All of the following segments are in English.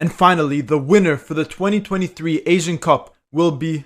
And finally, the winner for the 2023 Asian Cup will be...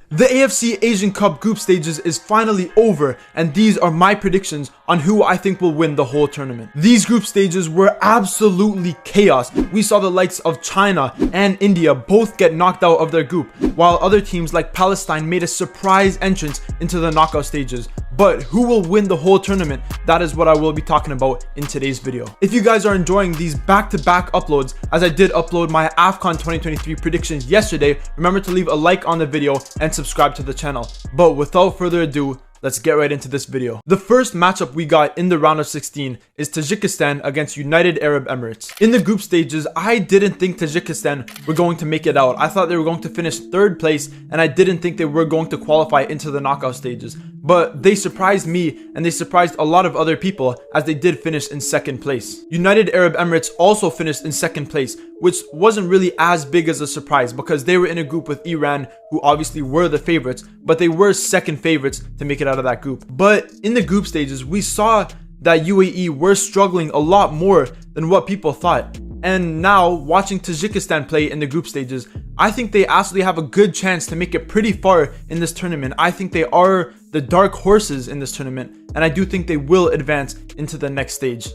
The AFC Asian Cup group stages is finally over, and these are my predictions on who I think will win the whole tournament. These group stages were absolutely chaos. We saw the likes of China and India both get knocked out of their group, while other teams like Palestine made a surprise entrance into the knockout stages. But who will win the whole tournament? That is what I will be talking about in today's video. If you guys are enjoying these back-to-back uploads, as I did upload my AFCON 2023 predictions yesterday, remember to leave a like on the video and subscribe to the channel. But without further ado, let's get right into this video. The first matchup we got in the round of 16 is Tajikistan against United Arab Emirates. In the group stages, I didn't think Tajikistan were going to make it out. I thought they were going to finish third place, and I didn't think they were going to qualify into the knockout stages. But they surprised me, and they surprised a lot of other people, as they did finish in second place. United Arab Emirates also finished in second place, which wasn't really as big as a surprise because they were in a group with Iran, who obviously were the favorites, but they were second favorites to make it out of that group. But in the group stages, we saw that UAE were struggling a lot more than what people thought. And now, watching Tajikistan play in the group stages, I think they actually have a good chance to make it pretty far in this tournament. I think they are the dark horses in this tournament, and I do think they will advance into the next stage.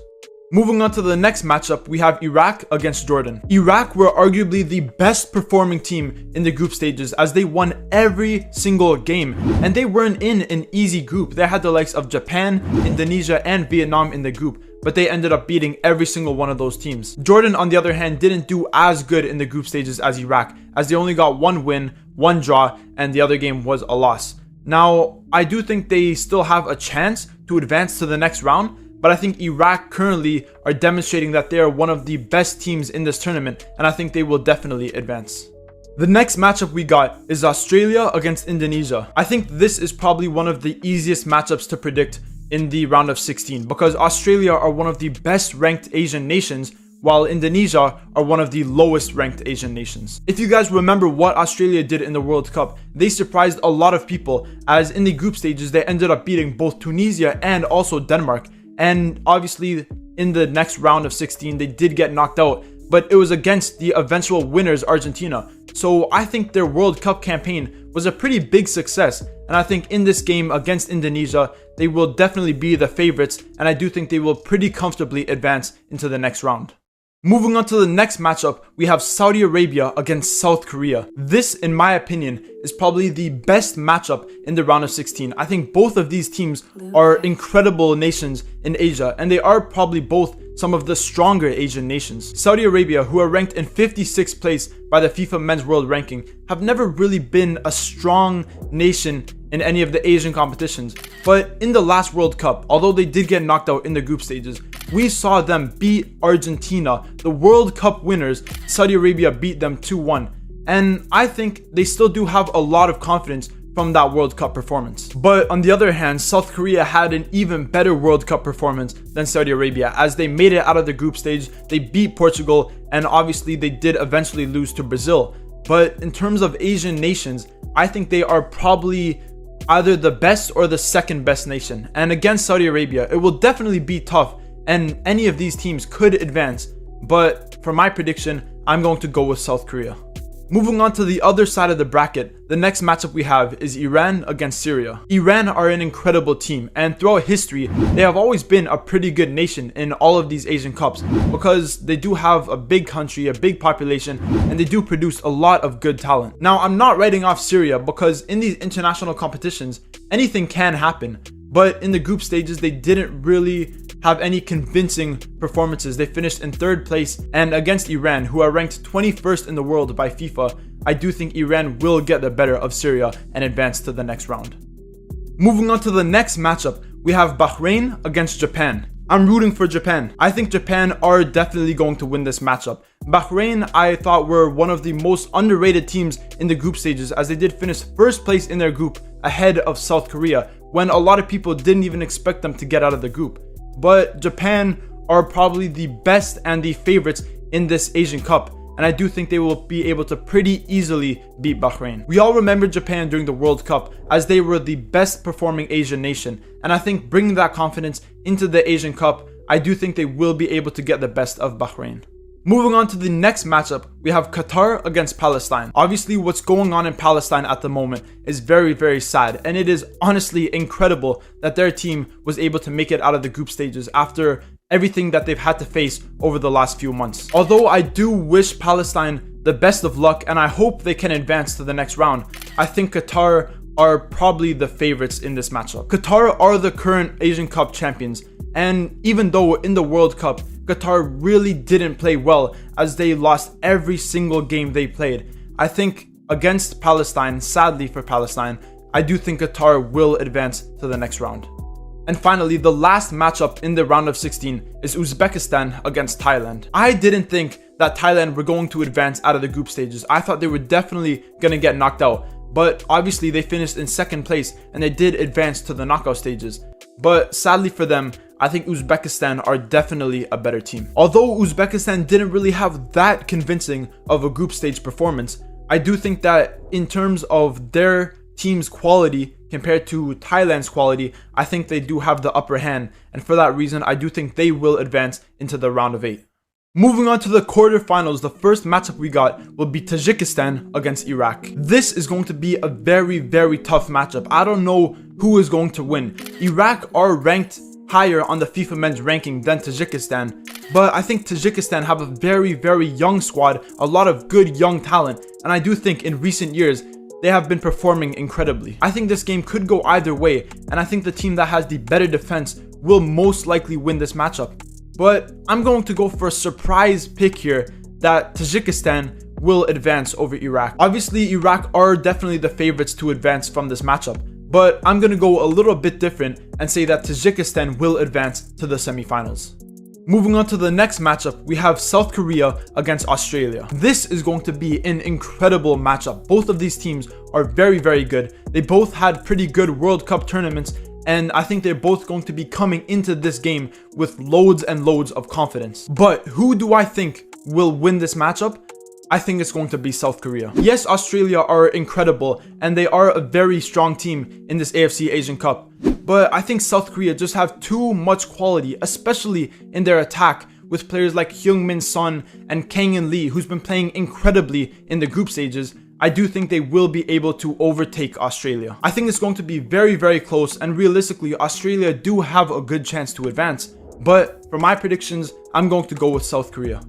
Moving on to the next matchup, we have Iraq against Jordan. Iraq were arguably the best performing team in the group stages, as they won every single game, and they weren't in an easy group. They had the likes of Japan, Indonesia, and Vietnam in the group, but they ended up beating every single one of those teams. Jordan, on the other hand, didn't do as good in the group stages as Iraq, as they only got one win, one draw, and the other game was a loss. Now, I do think they still have a chance to advance to the next round, but I think Iraq currently are demonstrating that they are one of the best teams in this tournament, and I think they will definitely advance. The next matchup we got is Australia against Indonesia. I think this is probably one of the easiest matchups to predict in the round of 16, because Australia are one of the best ranked Asian nations, while Indonesia are one of the lowest ranked Asian nations. If you guys remember what Australia did in the World Cup, they surprised a lot of people, as in the group stages they ended up beating both Tunisia and also Denmark. And obviously in the next round of 16 they did get knocked out, but it was against the eventual winners, Argentina. So I think their World Cup campaign was a pretty big success, and I think in this game against Indonesia they will definitely be the favorites, and I do think they will pretty comfortably advance into the next round. Moving on to the next matchup, we have Saudi Arabia against South Korea. This, in my opinion, is probably the best matchup in the round of 16. I think both of these teams are incredible nations in Asia, and they are probably both some of the stronger Asian nations. Saudi Arabia, who are ranked in 56th place by the FIFA Men's World Ranking, have never really been a strong nation in any of the Asian competitions. But in the last World Cup, although they did get knocked out in the group stages, we saw them beat Argentina, the World Cup winners. Saudi Arabia beat them 2-1. And I think they still do have a lot of confidence from that World Cup performance. But on the other hand, South Korea had an even better World Cup performance than Saudi Arabia, as they made it out of the group stage. They beat Portugal, and obviously they did eventually lose to Brazil. But in terms of Asian nations, I think they are probably either the best or the second best nation. And against Saudi Arabia, it will definitely be tough, and any of these teams could advance. But for my prediction, I'm going to go with South Korea. Moving on to the other side of the bracket, the next matchup we have is Iran against Syria. Iran are an incredible team, and throughout history, they have always been a pretty good nation in all of these Asian Cups, because they do have a big country, a big population, and they do produce a lot of good talent. Now, I'm not writing off Syria, because in these international competitions, anything can happen. But in the group stages, they didn't really have any convincing performances. They finished in third place, and against Iran, who are ranked 21st in the world by FIFA, I do think Iran will get the better of Syria and advance to the next round. Moving on to the next matchup, we have Bahrain against Japan. I'm rooting for Japan. I think Japan are definitely going to win this matchup. Bahrain, I thought, were one of the most underrated teams in the group stages, as they did finish first place in their group ahead of South Korea, when a lot of people didn't even expect them to get out of the group. But Japan are probably the best and the favorites in this Asian Cup, and I do think they will be able to pretty easily beat Bahrain. We all remember Japan during the World Cup, as they were the best performing Asian nation, and I think bringing that confidence into the Asian Cup I do think they will be able to get the best of Bahrain. Moving on to the next matchup, we have Qatar against Palestine. Obviously, what's going on in Palestine at the moment is very, very sad, and it is honestly incredible that their team was able to make it out of the group stages after everything that they've had to face over the last few months. Although I do wish Palestine the best of luck, and I hope they can advance to the next round, I think Qatar are probably the favorites in this matchup. Qatar are the current Asian Cup champions, and even though in the World Cup, Qatar really didn't play well as they lost every single game they played, I think against Palestine, sadly for Palestine, I do think Qatar will advance to the next round. And finally, the last matchup in the round of 16 is Uzbekistan against Thailand. I didn't think that Thailand were going to advance out of the group stages. I thought they were definitely going to get knocked out. But obviously they finished in second place and they did advance to the knockout stages. But sadly for them, I think Uzbekistan are definitely a better team. Although Uzbekistan didn't really have that convincing of a group stage performance, I do think that in terms of their team's quality compared to Thailand's quality, I think they do have the upper hand. And for that reason, I do think they will advance into the round of 8. Moving on to the quarterfinals, the first matchup we got will be Tajikistan against Iraq. This is going to be a very, very tough matchup. I don't know who is going to win. Iraq are ranked higher on the FIFA men's ranking than Tajikistan, but I think Tajikistan have a very, very young squad, a lot of good young talent, and I do think in recent years, they have been performing incredibly. I think this game could go either way, and I think the team that has the better defense will most likely win this matchup. But I'm going to go for a surprise pick here that Tajikistan will advance over Iraq. Obviously, Iraq are definitely the favorites to advance from this matchup, but I'm going to go a little bit different and say that Tajikistan will advance to the semifinals. Moving on to the next matchup, we have South Korea against Australia. This is going to be an incredible matchup. Both of these teams are very, very good. They both had pretty good World Cup tournaments, and I think they're both going to be coming into this game with loads and loads of confidence. But who do I think will win this matchup? I think it's going to be South Korea. Yes, Australia are incredible, and they are a very strong team in this AFC Asian Cup. But I think South Korea just have too much quality, especially in their attack, with players like Heung-min Son and Kang-in Lee, who's been playing incredibly in the group stages. I do think they will be able to overtake Australia. I think it's going to be very, very close, and realistically, Australia do have a good chance to advance. But for my predictions, I'm going to go with South Korea.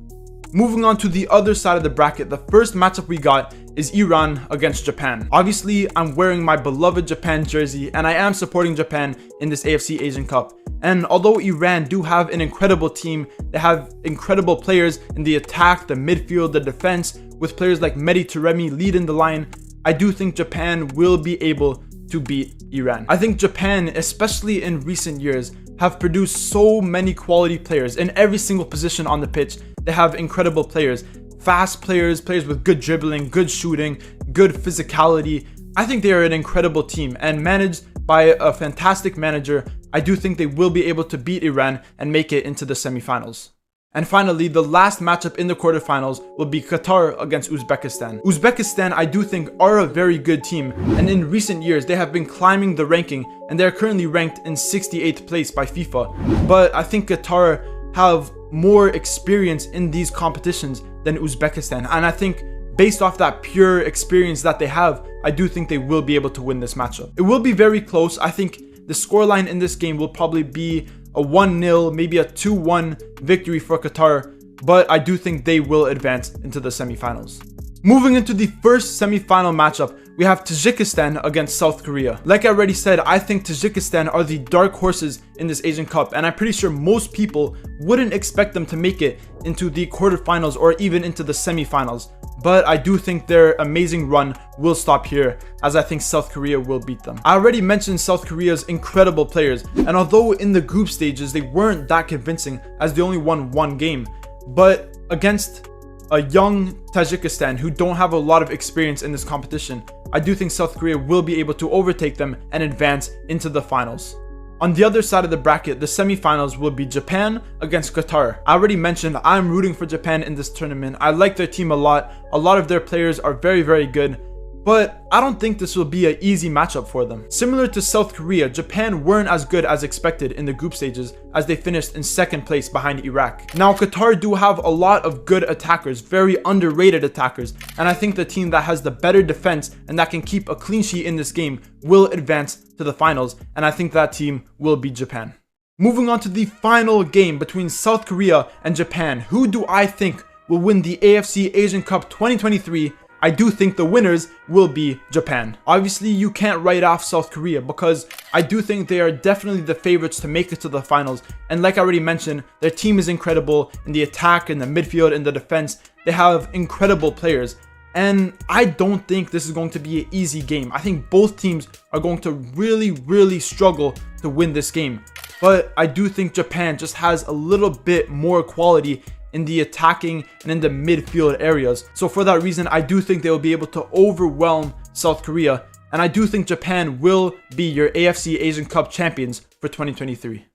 Moving on to the other side of the bracket, the first matchup we got is Iran against Japan. Obviously, I'm wearing my beloved Japan jersey, and I am supporting Japan in this AFC Asian Cup. And although Iran do have an incredible team, they have incredible players in the attack, the midfield, the defense, with players like Mehdi Taremi leading the line, I do think Japan will be able to beat Iran. I think Japan, especially in recent years, have produced so many quality players in every single position on the pitch. They have incredible players, fast players, players with good dribbling, good shooting, good physicality. I think they are an incredible team, and managed by a fantastic manager, I do think they will be able to beat Iran and make it into the semifinals. And finally, the last matchup in the quarterfinals will be Qatar against Uzbekistan. Uzbekistan, I do think, are a very good team, and in recent years they have been climbing the ranking, and they are currently ranked in 68th place by FIFA. But I think Qatar have more experience in these competitions than Uzbekistan, and I think based off that pure experience that they have, I do think they will be able to win this matchup. It will be very close. I think the scoreline in this game will probably be a 1-0, maybe a 2-1 victory for Qatar, but I do think they will advance into the semifinals. Moving into the first semifinal matchup, we have Tajikistan against South Korea. Like I already said, I think Tajikistan are the dark horses in this Asian Cup, and I'm pretty sure most people wouldn't expect them to make it into the quarterfinals or even into the semifinals. But I do think their amazing run will stop here, as I think South Korea will beat them. I already mentioned South Korea's incredible players, and although in the group stages they weren't that convincing as they only won one game, but against a young Tajikistan who don't have a lot of experience in this competition, I do think South Korea will be able to overtake them and advance into the finals. On the other side of the bracket, the semifinals will be Japan against Qatar. I already mentioned I'm rooting for Japan in this tournament. I like their team a lot. A lot of their players are very, very good. but I don't think this will be an easy matchup for them. Similar to South Korea, Japan weren't as good as expected in the group stages as they finished in second place behind Iraq. Now Qatar do have a lot of good attackers, very underrated attackers, and I think the team that has the better defense and that can keep a clean sheet in this game will advance to the finals, and I think that team will beat Japan. Moving on to the final game between South Korea and Japan, who do I think will win the AFC Asian Cup 2023? I do think the winners will be Japan. Obviously, you can't write off South Korea because I do think they are definitely the favorites to make it to the finals. And like I already mentioned, their team is incredible in the attack, in the midfield, in the defense. They have incredible players. And I don't think this is going to be an easy game. I think both teams are going to really struggle to win this game. But I do think Japan just has a little bit more quality in the attacking and in the midfield areas. So for that reason, I do think they will be able to overwhelm South Korea. And I do think Japan will be your AFC Asian Cup champions for 2023.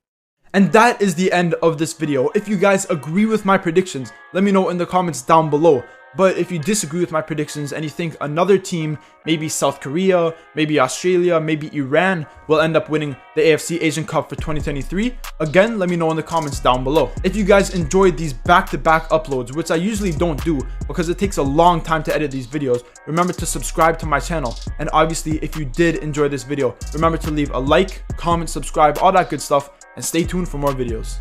And that is the end of this video. If you guys agree with my predictions, let me know in the comments down below. But if you disagree with my predictions and you think another team, maybe South Korea, maybe Australia, maybe Iran, will end up winning the AFC Asian Cup for 2023, again, let me know in the comments down below. If you guys enjoyed these back-to-back uploads, which I usually don't do because it takes a long time to edit these videos, remember to subscribe to my channel. And obviously, if you did enjoy this video, remember to leave a like, comment, subscribe, all that good stuff, and stay tuned for more videos.